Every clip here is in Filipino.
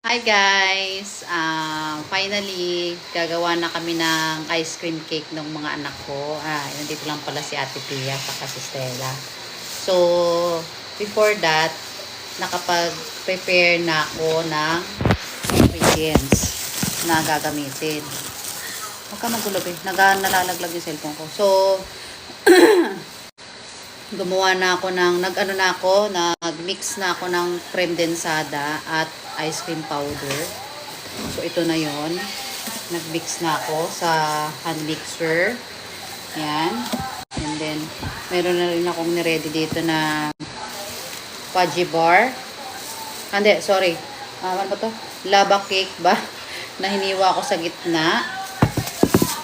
Hi guys! Finally, gagawa na kami ng ice cream cake ng mga anak ko. Nandito lang pala si Ate Pia at si Stella. So, before that, nakapag-prepare na ako ng ingredients na gagamitin. Huwag ka magulo eh. Nalalaglag yung cellphone ko. So, gumawa na ako ng, nag-mix na ako ng creme densada at ice cream powder. So, ito na yon. Nag-mix na ako sa hand mixer. Yan. And then, meron na rin akong niready dito na fudgy bar. Hindi, sorry. Ano ba to? Lava cake ba? Na hiniwa ko sa gitna.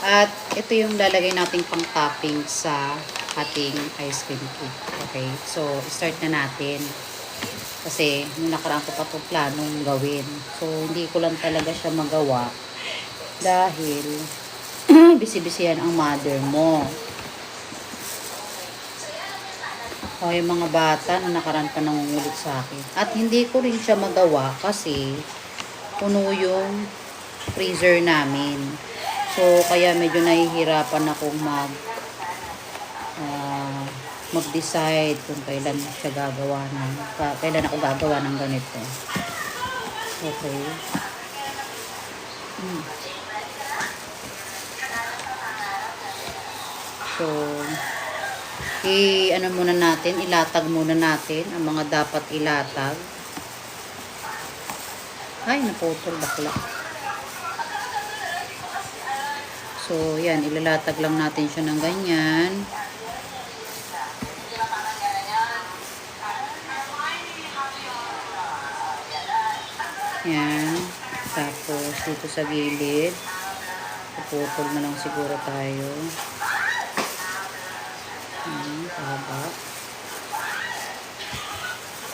At ito yung lalagay nating pang topping sa ating ice cream cake. Okay, so start na natin. Kasi nung nakaraan ko pa ito planong gawin. So hindi ko lang talaga siya magawa. Dahil bisi-bisihan ang mother mo. O yung mga bata na nakaraan pa nangungulit sa akin. At hindi ko rin siya magawa kasi puno yung freezer namin. So kaya medyo nahihirapan akong mag-decide kung kailan siya gagawa ng kailan ako gagawa ng ganito. Okay. So, ilatag muna natin ang mga dapat ilatag. Ay, naputol bakla. So, yan, ilalatag lang natin siya ng ganyan. Yan. Tapos, dito sa gilid, puputol na lang siguro tayo. Haba.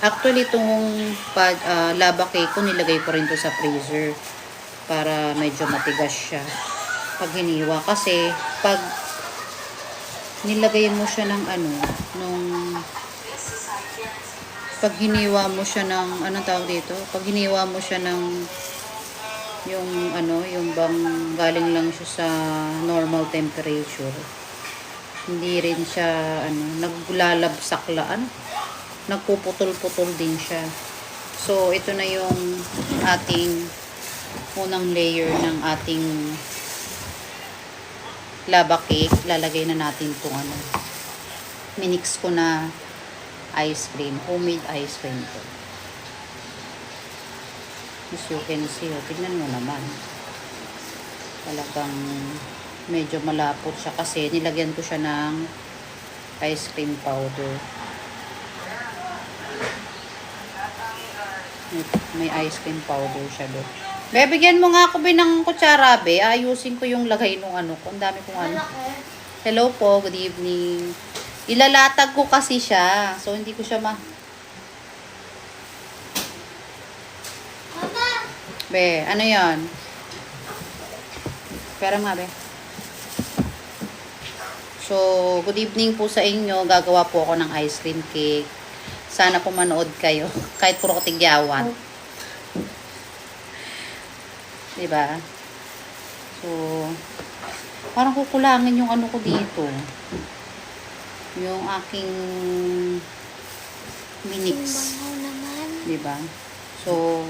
Actually, itong lava cake ko, nilagay ko rin to sa freezer para medyo matigas siya pag hiniwa. Kasi, pag nilagay mo siya ng pag hiniwa mo siya ng, anong tawag dito? Pag hiniwa mo siya ng, yung bang galing lang siya sa normal temperature, hindi rin siya, naglalabsaklaan, nagpuputol-putol din siya. So, ito na yung ating unang layer ng ating lava cake. Lalagay na natin itong minix ko na ice cream, homemade ice cream ko. As you can see, tignan mo naman. Talagang medyo malapot siya kasi nilagyan ko siya ng ice cream powder. May ice cream powder siya doon. Bibigyan mo nga ako ng kutsara, be. Ayusin ko yung lagay nung ko. Ang dami kong Hello po, good evening. Ilalatag ko kasi siya. So, hindi ko siya Be, ano yan? Pera nga, be. So, good evening po sa inyo. Gagawa po ako ng ice cream cake. Sana po manood kayo. Kahit puro tigyawan. Diba? So, parang kukulangin yung ko dito. Yung aking minix. Diba? So,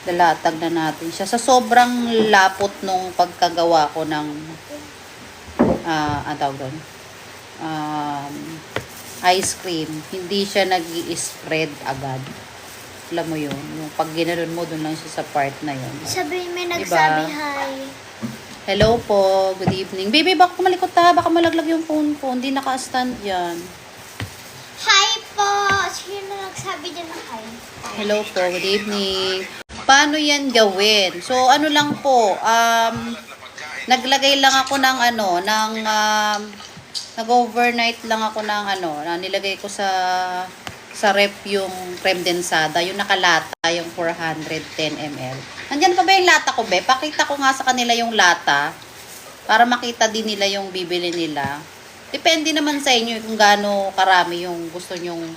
dalatag na natin siya. Sa sobrang lapot nung pagkagawa ko ng ice cream, hindi siya nag-i-spread agad. Alam mo yun, yung pag ginanon mo, dun lang siya sa part na yun. Sabi, may nagsabi hi. Hello po, good evening. Baby, baka malikot ha, baka malaglag yung phone ko. Hindi naka-stand yan. Hi po! Sino nagsabi dyan ng hi? Hello po, good evening. Paano yan gawin? So, ano lang po, naglagay lang ako ng nag-overnight lang ako ng nilagay ko sa ref yung creme densada, yung nakalata, yung 410 ml. Nandyan pa ba yung lata ko, be? Pakita ko nga sa kanila yung lata para makita din nila yung bibili nila. Depende naman sa inyo kung gaano karami yung gusto nyong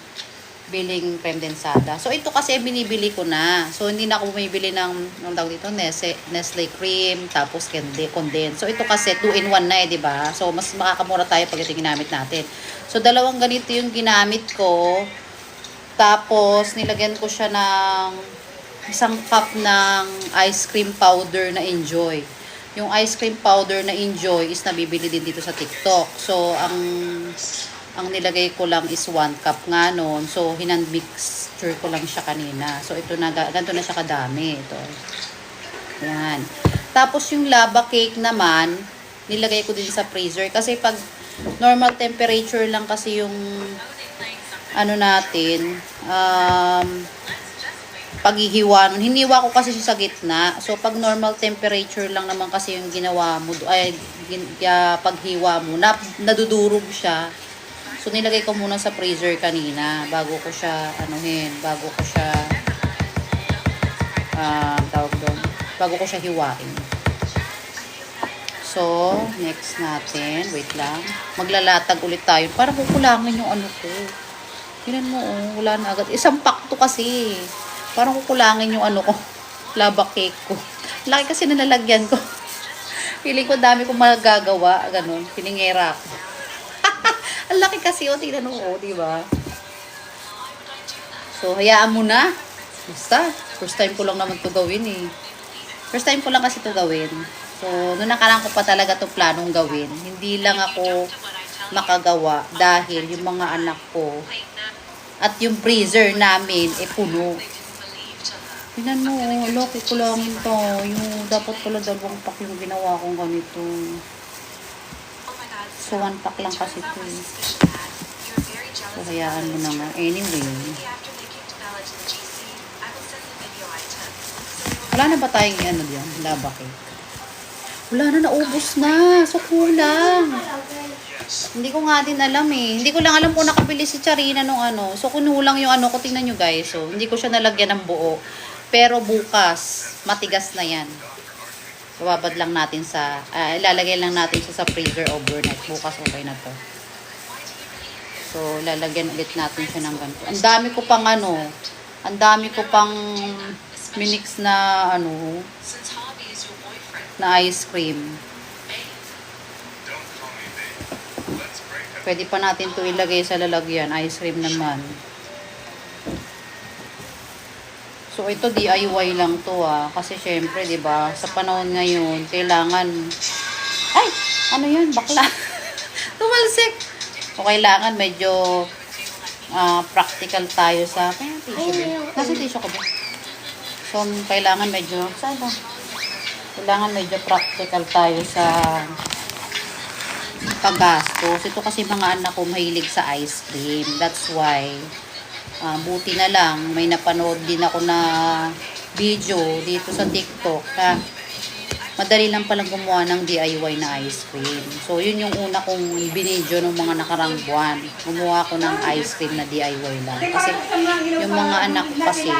biling creme densada. So, ito kasi binibili ko na. So, hindi na ako bumibili ng, anong tawag dito, Nestle cream, tapos condense. So, ito kasi 2-in-1 na di ba? So, mas makakamura tayo pag ito ginamit natin. So, dalawang ganito yung ginamit ko. Tapos, nilagyan ko siya ng isang cup ng ice cream powder na Enjoy. Yung ice cream powder na Enjoy is nabibili din dito sa TikTok. So, ang nilagay ko lang is 1 cup nga noon. So, hinand-mixture ko lang siya kanina. So, ito na, ganito na siya kadami. Ito. Yan. Tapos, yung lava cake naman, nilagay ko din sa freezer. Kasi pag normal temperature lang kasi yung ano natin, paghihiwa nun. Hiniwa ko kasi siya sa gitna. So, pag normal temperature lang naman kasi yung ginawa mo, paghiwa mo, nadudurog siya. So, nilagay ko muna sa freezer kanina bago ko siya, bago ko siya hiwain. So, next natin, wait lang, maglalatag ulit tayo. Para kukulangin yung ano ko. Tingnan mo, oh, wala na agad. Isang pack to kasi. Parang kukulangin yung ano ko, lava cake ko. Laki kasi nalalagyan ko. Feeling ko dami kong magagawa, ganun, piningera ko. Ang laki kasi, o, tingnan mo, di ba? So, hayaan mo na. Basta, first time ko lang naman to gawin eh. First time ko lang kasi to gawin. So, noong nakaraan ko pa talaga to planong gawin. Hindi lang ako makagawa dahil yung mga anak ko at yung freezer namin puno. Tingnan mo, laki ko lang ito. Yung dapat pala 2 pack yung ginawa kong ganito. So, 1 pack lang kasi ito eh. So, hayaan mo na nga. Anyway. Wala na ba tayong ano diyan? Lava cake? Wala na, naubos na. So, kulang. Hindi ko nga din alam eh. Hindi ko lang alam kung nakabili si Charina nung ano. So, kunulang yung ano ko. Tingnan nyo guys. So, hindi ko siya nalagyan ng buo. Pero bukas, matigas na yan. Babad lang natin sa, ilalagay lang natin siya sa freezer overnight. Bukas okay na to. So, lalagyan ulit natin siya ng ganito. Ang dami ko pang minix na na ice cream. Pwede pa natin to ilagay sa lalagyan. Ice cream naman. So, ito DIY lang to kasi syempre, 'di ba? Sa panahon ngayon, kailangan ano 'yun, bakla. Tumalsik. So, kailangan medyo practical tayo sa tissue. Kasi tissue ko ba? So, kailangan medyo practical tayo sa paggastos. Ito kasi mga anak ko mahilig sa ice cream. That's why buti na lang, may napanood din ako na video dito sa TikTok na madali lang palang gumawa ng DIY na ice cream. So, yun yung una kong binidyo ng mga nakarang buwan. Gumawa ko ng ice cream na DIY lang. Kasi, yung mga anak kasi,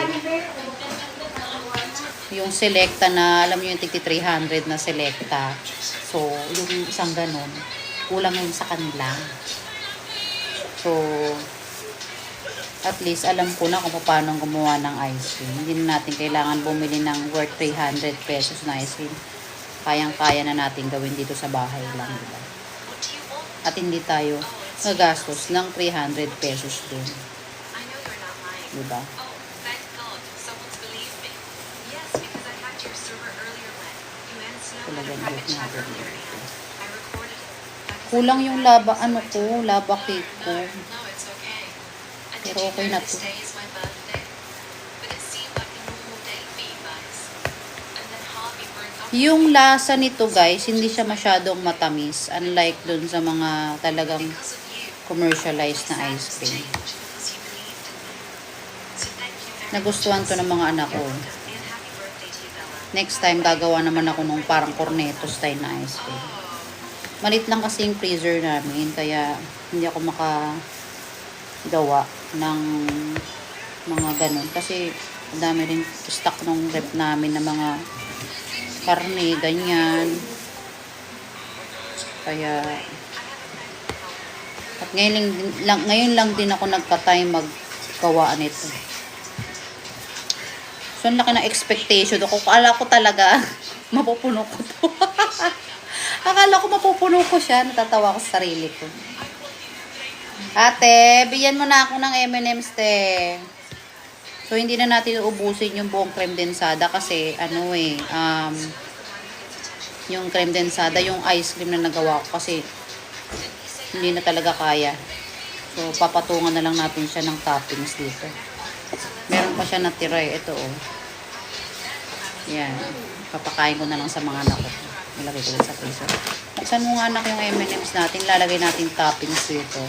yung selecta na, alam nyo yung tigti 300 na selecta. So, yung isang ganun, kulang yun sa kanila. So, at least alam ko na kung paano gumawa ng ice cream. Hindi na natin kailangan bumili ng worth 300 pesos na ice cream. Kayang-kaya na natin gawin dito sa bahay lang, diba? At hindi tayo magastos ng 300 pesos din. Diba? Talagang ulit natin dito. Kulang yung lava cake ko. Pero okay na to. Yung lasa nito guys, hindi siya masyadong matamis. Unlike dun sa mga talagang commercialized na ice cream. Nagustuhan to ng mga anak ko. Next time, gagawa naman ako nung parang cornetto style na ice cream. Malit lang kasi yung freezer namin, kaya hindi ako makagawa ng mga ganun. Kasi dami rin stock nung rep namin na mga karne, ganyan. Kaya, at ngayon lang din ako nagka-time gawaan nito. So, ang laki ng expectation ako. Akala ko talaga, mapupuno ko to. Akala ko mapupuno ko siya. Natatawa ko sa sarili ko. Ate, bigyan mo na ako ng M&M's, te. So, hindi na natin ubusin yung buong creme densada kasi, yung creme densada, yung ice cream na nagawa ko kasi hindi na talaga kaya. So, papatungan na lang natin siya ng toppings dito. Meron pa siya natira eh. Ito, oh. Yan. Papakain ko na lang sa mga anak ko. Nilagay ko lang sa freezer. Buksan mo nga anak yung M&M's natin. Lalagay natin toppings dito.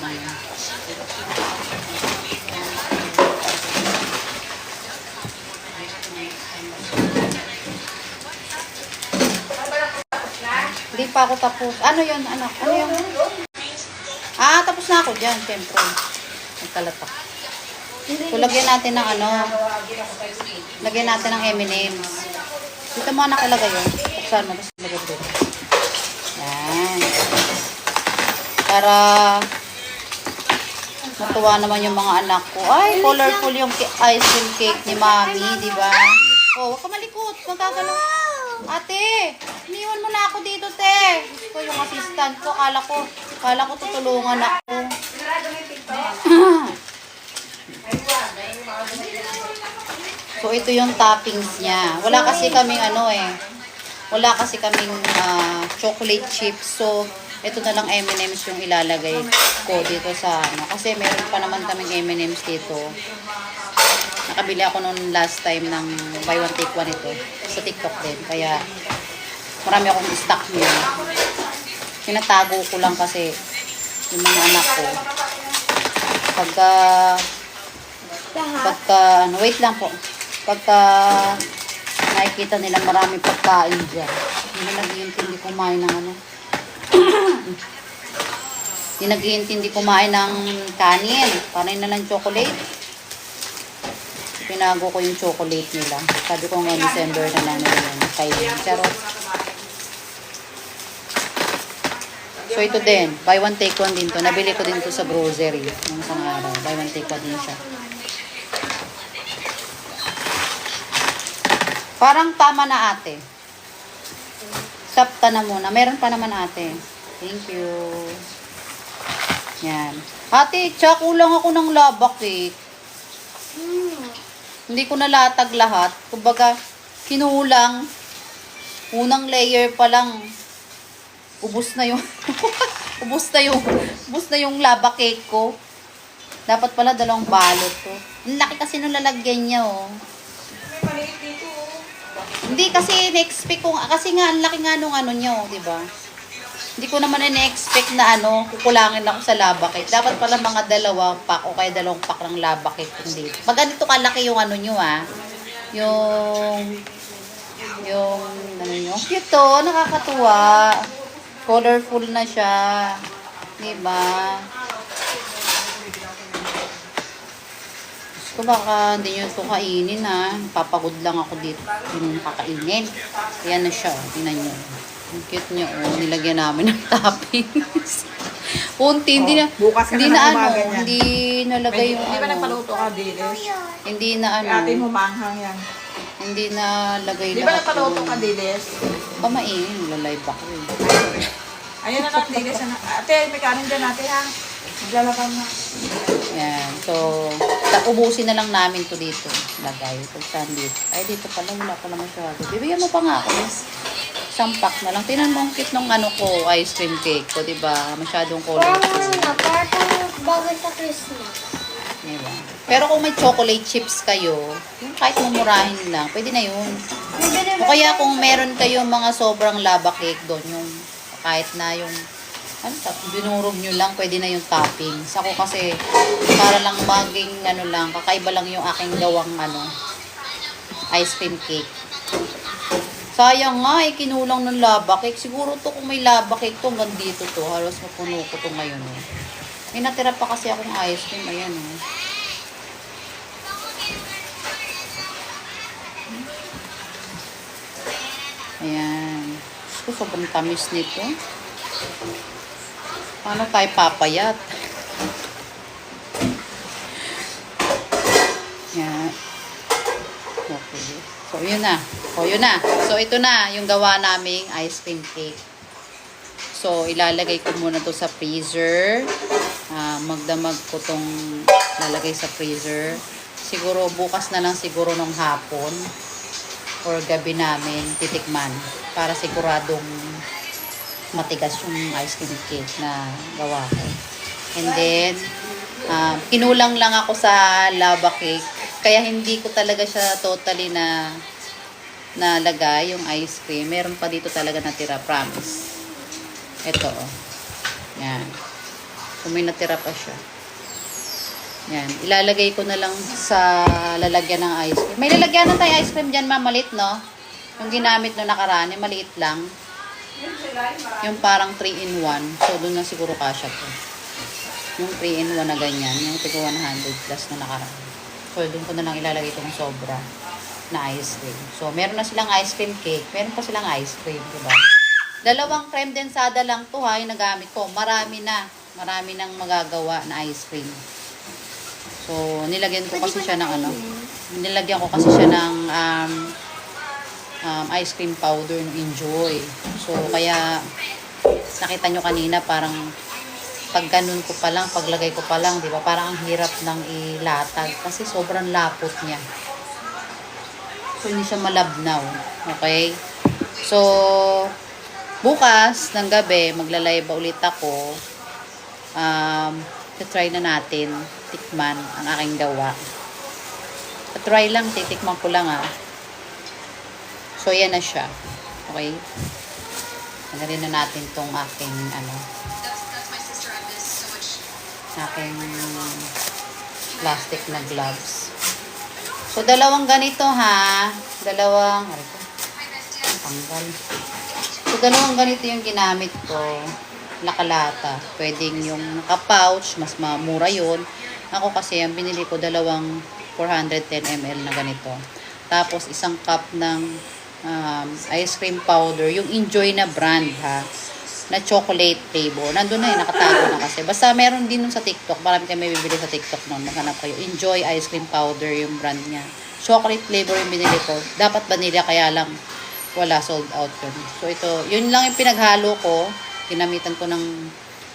Ayan. Hindi pa ako tapos. Ano yun, anak? Ano yun? Tapos na ako dyan, siyempre. Nagkalatak. So, lagyan natin ng lagyan natin ng M&M's. Dito mo anak ilagay yun. Buksan mo, tapos lagyan dito. Yan. Para matuwa naman yung mga anak ko. Ay, colorful yung ice cream cake ni Mami, di ba? Oh, huwag ka malikot. Magkagalaw. Ate, iniwan mo na ako dito, te. Gusto yung assistant ko. Kala ko tutulungan ako. So, ito yung toppings niya. Wala kasi kaming wala kasi kaming chocolate chips. So, ito na lang M&M's yung ilalagay ko dito sa Kasi meron pa naman kaming M&M's dito. Nakabili ako noon last time ng buy one take one ito sa TikTok din. Kaya marami akong stock niya. Tinatago ko lang kasi yung mga anak ko. Wait lang po. Pagka nakikita nila marami pagkain dyan. Hindi na nag-iintindi kumain ng Hindi nag-iintindi kumain ng kanin. Panay na lang chocolate. Pinago ko yung chocolate nila. Sabi ko nga December na lang nila yan. Charot. So ito din. Buy one take one din to. Nabili ko din to sa grocery. Nung isang araw. Buy one take one din siya. Parang tama na ate. Sapta na muna. Meron pa naman ate. Thank you. Yan. Ate, kulang ako ng lava cake. Hindi ko nalatag lahat. Kumbaga, kinulang. Unang layer pa lang. Ubus na yung ubus na yung lava cake ko. Dapat pala dalawang balot to. Ang laki kasi nung lalagyan niya, oh. May maliit dito, oh. Hindi kasi na-expect ko, kasi nga ang laki nga nung niya, oh, 'di ba? Hindi ko naman na-expect na kukulangin ako sa lava cake. Dapat pala mga dalawang pack o kaya dalawang pack ng lava cake hindi. Pag ganito kalaki yung nyo, Yung cute to, nakakatuwa. Colorful na siya. Diba? Gusto baka hindi nyo ito kainin, Papagod lang ako dito. Yung kakainin. Ayan na siya. Tingnan nyo. Ang cute niya, oh. Nilagyan namin ng toppings. Punti, hindi na, bukas ka hindi na na umaga niyan. hindi nalagay yung Hindi ba nagpaluto ka, Diles? Hindi na Ate mo maanghang yan. hindi na lagay Di ba nagpaluto ka, Diles? Pamain, lalay ba ko eh. Ayun na lang, Diles. Ate, may kanin dyan ate, ha? Maglalaban na. Yan, so, ubusin na lang namin to dito. Lagay, pag saan dito. Ay, dito pala, wala pala masyado. Bibigyan mo pa nga ako, miss. Isang pack na lang. Tinan mo ang cute ng ice cream cake ko, diba? Masyadong colorful. Parang bagay sa Christmas. Diba? Pero kung may chocolate chips kayo, yung kahit mumurahin lang, pwede na yun. O kaya kung meron kayo mga sobrang lava cake doon, yung kahit na yung binurog nyo lang, pwede na yung toppings. Ako kasi, para lang maging, kakaiba lang yung aking gawang, ice cream cake. Sayang nga, kinulang ng lava cake. Siguro to kung may lava cake to, hanggang dito to. Halos mapuno ko to ngayon, May natira pa kasi akong ice cream, ayan, Ayan. Gusto, sobrang tamis nito. Paano tayo papayat? Okay. So, yun na. O, yun na. So, ito na yung gawa naming ice cream cake. So, ilalagay ko muna to sa freezer. Magdamag ko tong lalagay sa freezer. Siguro, bukas na lang siguro nung hapon or gabi namin titikman para siguradong matigas yung ice cream cake na gawa ko. And then, kinulang lang ako sa lava cake. Kaya hindi ko talaga siya totally na nalagay yung ice cream. Meron pa dito talaga natira, promise. Ito, oh. Yan. So, may natira pa siya. Yan. Ilalagay ko na lang sa lalagyan ng ice cream. May lalagyan na tayo ice cream dyan, ma'am. Maliit, no? Yung ginamit no nakaraan, maliit lang. Yung parang 3-in-1. So, doon na siguro kasya to. Yung 3-in-1 na ganyan. Yung tigo 100 plus na nakaraan. So, doon ko na lang ilalagay itong sobra na ice cream. So, meron na silang ice cream cake. Meron pa silang ice cream, diba? Dalawang creme densada lang to ha, yung nagamit ko. Marami na. Marami nang magagawa na ice cream. So, nilagyan ko kasi siya ng ano. Nilagyan ko kasi siya ng ice cream powder ng Enjoy. So, kaya nakita nyo kanina parang pag ganun ko pa lang, paglagay ko pa lang, di ba? Parang ang hirap ng ilatag kasi sobrang lapot niya. So, hindi siya malabnaw. Okay? So, bukas ng gabi, magla-live ulit ako. Try na natin tikman ang aking gawa. Try lang, titikman ko lang So, yan na siya. Okay? Tanggalin na natin tong aking aking plastic na gloves. So, dalawang ganito ha. Tanggal. So, dalawang ganito yung ginamit ko. Nakalata. Pwedeng yung naka-pouch, mas mura yun. Ako kasi, ang binili ko, dalawang 410 ml na ganito. Tapos, isang cup ng ice cream powder. Yung Enjoy na brand ha. Na chocolate flavor. Nandun na nakatago na kasi. Basta meron din nun sa TikTok. Marami kayo may bibili sa TikTok nun. Maghanap kayo. Enjoy ice cream powder yung brand niya. Chocolate flavor yung binili ko. Dapat vanilla kaya lang wala, sold out yun. So ito, yun lang yung pinaghalo ko. Ginamitan ko ng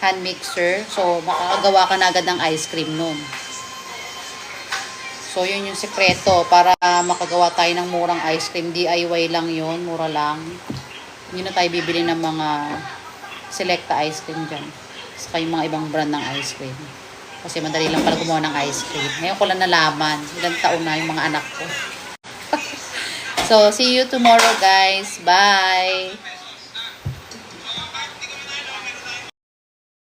hand mixer. So makakagawa ka na agad ng ice cream nun. So yun yung sekreto para makagawa tayo ng murang ice cream. DIY lang yun. Mura lang. Yun na tayo bibili ng mga Selecta ice cream dyan. Saka yung mga ibang brand ng ice cream. Kasi madali lang pala gumawa ng ice cream. Ngayon ko lang nalaman. Ilang taon na yung mga anak ko. So, see you tomorrow guys. Bye!